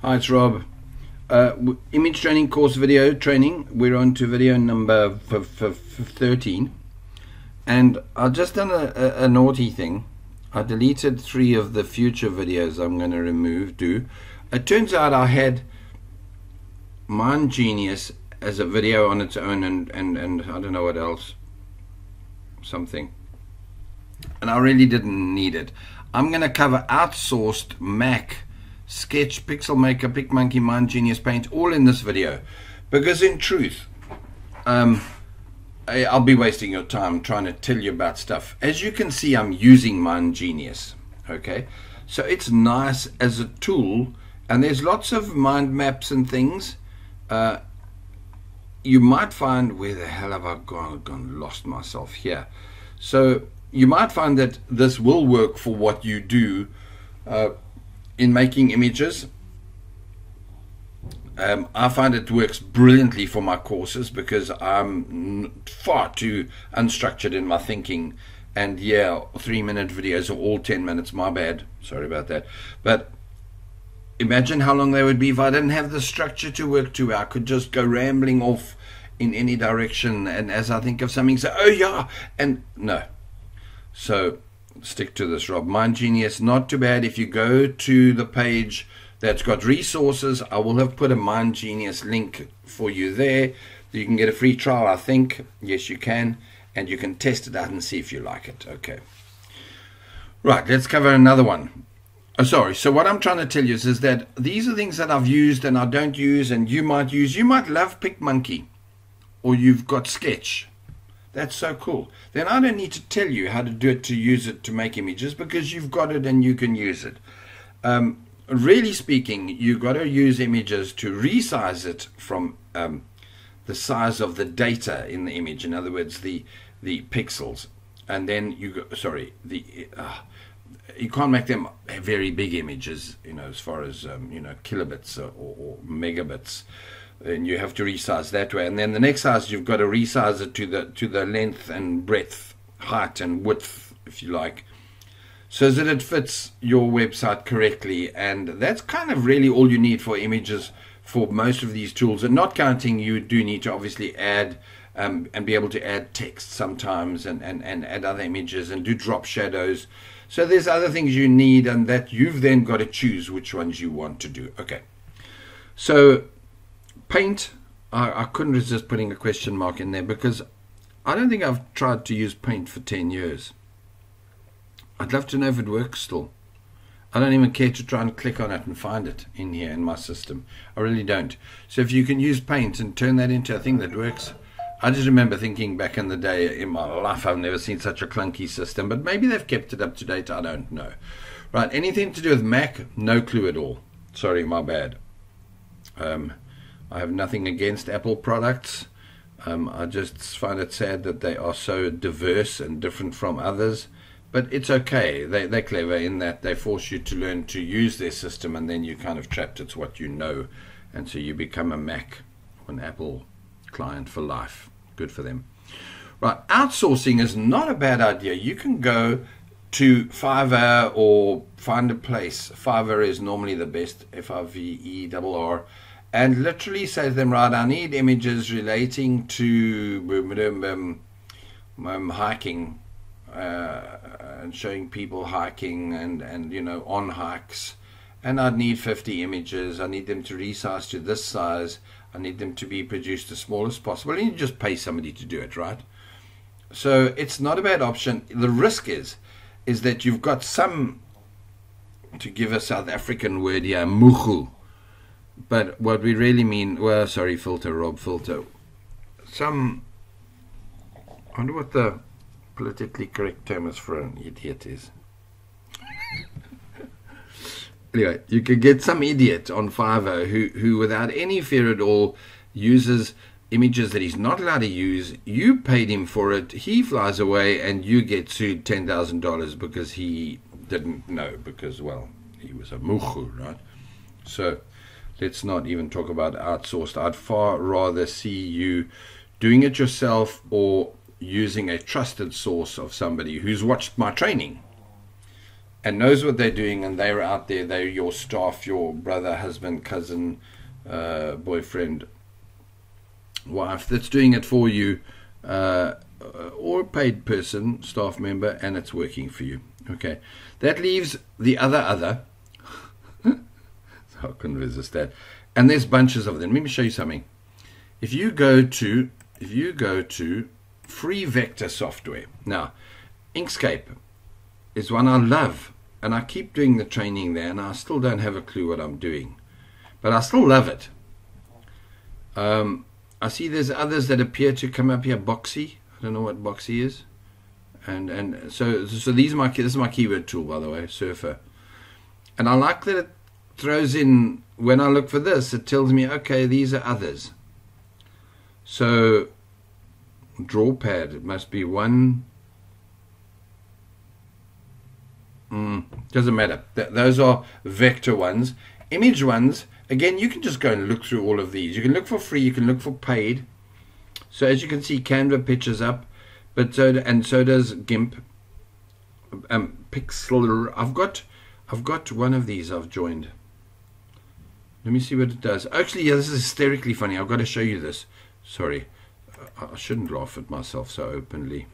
Hi, it's Rob. Image training course video training. We're on to video number 13. And I've just done a naughty thing. I deleted 3 of the future videos I'm going to do. It turns out I had Mind Genius as a video on its own and I don't know what else. Something. And I really didn't need it. I'm going to cover outsourced Mac, Sketch, Pixel Maker, PicMonkey, Mind Genius, Paint, all in this video, because in truth, I'll be wasting your time trying to tell you about stuff. As you can see, I'm using Mind Genius. Okay, so it's nice as a tool, and there's lots of mind maps and things. You might find, where the hell have I gone lost myself here? So you might find that this will work for what you do in making images. I find it works brilliantly for my courses because I'm far too unstructured in my thinking, and yeah, 3-minute videos are all 10 minutes, my bad, sorry about that. But imagine how long they would be if I didn't have the structure to work to. I could just go rambling off in any direction, and as I think of something, say, oh yeah, and no. So stick to this, Rob. Mind Genius, not too bad. If you go to the page that's got resources, I will have put a Mind Genius link for you there. You can get a free trial, I think. Yes, you can. And you can test it out and see if you like it. Okay. Right, let's cover another one. Oh, sorry. So what I'm trying to tell you is that these are things that I've used and I don't use and you might use. You might love PicMonkey, or you've got Sketch. That's so cool. Then I don't need to tell you how to do it, to use it to make images, because you've got it and you can use it. Really speaking, you've got to use images to resize it from the size of the data in the image. In other words, the pixels. And then you go, sorry, you can't make them very big images, you know, as far as kilobits or megabits. And you have to resize that way, and then the next size you've got to resize it to the length and breadth, height and width, if you like, so that it fits your website correctly. And that's kind of really all you need for images for most of these tools. And not counting, you do need to obviously add and be able to add text sometimes, and add other images and do drop shadows. So there's other things you need, and that you've then got to choose which ones you want to do. Okay, so Paint, I couldn't resist putting a question mark in there, because I don't think I've tried to use Paint for 10 years. I'd love to know if it works still. I don't even care to try and click on it and find it in here in my system. I really don't. So if you can use Paint and turn that into a thing that works. I just remember thinking back in the day, in my life, I've never seen such a clunky system, but maybe they've kept it up to date, I don't know. Right, anything to do with Mac, no clue at all. Sorry, my bad. I have nothing against Apple products. I just find it sad that they are so diverse and different from others. But it's okay. They're clever in that they force you to learn to use their system, and then you're kind of trapped. It's what you know. And so you become a Mac or an Apple client for life. Good for them. Right, outsourcing is not a bad idea. You can go to Fiverr or find a place. Fiverr is normally the best, Fiverr, and literally say to them, right, I need images relating to hiking, and showing people hiking and you know, on hikes, and I'd need 50 images. I need them to resize to this size. I need them to be produced as small as possible, and you just pay somebody to do it, right? So it's not a bad option. The risk is that you've got some, to give a South African word here, mugu. But what we really mean, well, sorry, filter, Rob, filter. I wonder what the politically correct term is for an idiot is. Anyway, you could get some idiot on Fiverr who without any fear at all uses images that he's not allowed to use. You paid him for it, he flies away, and you get sued $10,000 because he didn't know, because, well, he was a mugu, right? So let's not even talk about outsourced. I'd far rather see you doing it yourself, or using a trusted source of somebody who's watched my training and knows what they're doing, and they're out there, they're your staff, your brother, husband, cousin, boyfriend, wife, that's doing it for you, or a paid person, staff member, and it's working for you. Okay, that leaves the other. How can resist that? And there's bunches of them. Let me show you something. If you go to free vector software, now Inkscape is one I love, and I keep doing the training there, and I still don't have a clue what I'm doing, but I still love it. I see there's others that appear to come up here. Boxy, I don't know what Boxy is, and so these are this is my keyword tool, by the way, Surfer, and I like that it throws in, when I look for this, it tells me, okay, these are others. So draw pad, it must be one. Doesn't matter. Those are vector ones. Image ones, again, you can just go and look through all of these. You can look for free, you can look for paid. So as you can see, Canva pitches up, but so does GIMP. Pixel. I've got one of these I've joined. Let me see what it does. Actually, yeah, this is hysterically funny. I've got to show you this. Sorry, I shouldn't laugh at myself so openly.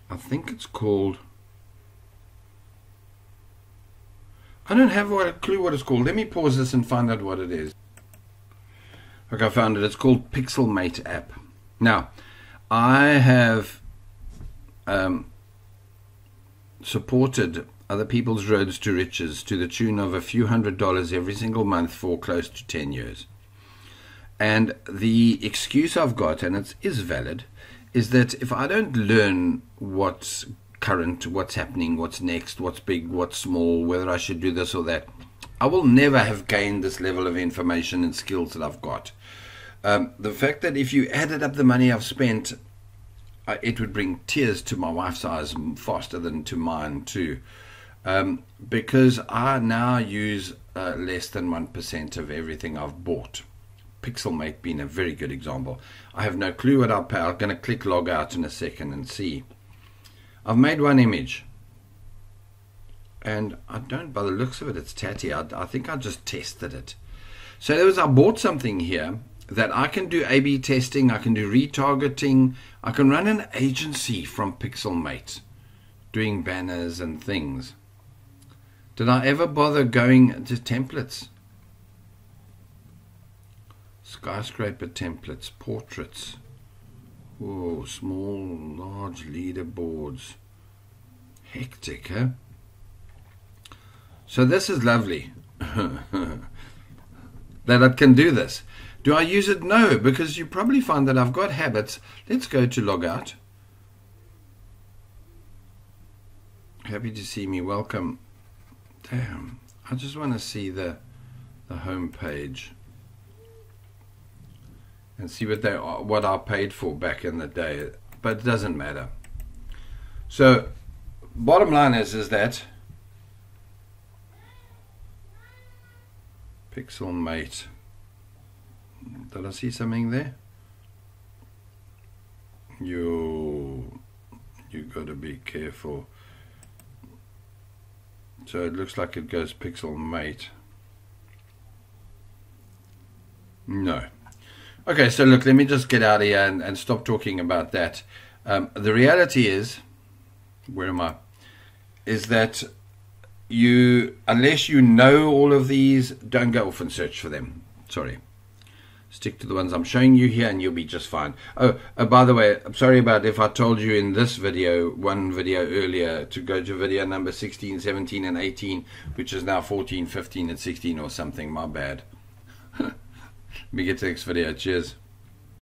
I think it's called, I don't have a clue what it's called. Let me pause this and find out what it is. Okay, I found it. It's called Pixelmate app. Now, I have supported other people's roads to riches to the tune of a few $100s every single month for close to 10 years. And the excuse I've got, and it is valid, is that if I don't learn what's current, what's happening, what's next, what's big, what's small, whether I should do this or that, I will never have gained this level of information and skills that I've got. The fact that if you added up the money I've spent, it would bring tears to my wife's eyes faster than to mine too. Because I now use less than 1% of everything I've bought. Pixelmate being a very good example. I have no clue what I'll pay. I'm going to click log out in a second and see. I've made one image, and I don't, by the looks of it, it's tatty. I think I just tested it. So there was, I bought something here that I can do A/B testing, I can do retargeting, I can run an agency from Pixelmate doing banners and things. Did I ever bother going to templates? Skyscraper templates, portraits. Whoa, small, large leaderboards. Hectic, huh? So this is lovely. That I can do this. Do I use it? No, because you probably find that I've got habits. Let's go to log out. Happy to see me. Welcome. Damn, I just want to see the home page and see what I paid for back in the day, but it doesn't matter. So bottom line is that Pixelmate, did I see something there? You got to be careful. So it looks like it goes Pixelmate. No. Okay, so look, let me just get out of here and stop talking about that. The reality is, where am I? Is that unless you know all of these, don't go off and search for them. Sorry. Stick to the ones I'm showing you here and you'll be just fine. Oh, by the way, I'm sorry about if I told you in this video, one video earlier, to go to video number 16, 17, and 18, which is now 14, 15, and 16 or something. My bad. Let me get to the next video. Cheers.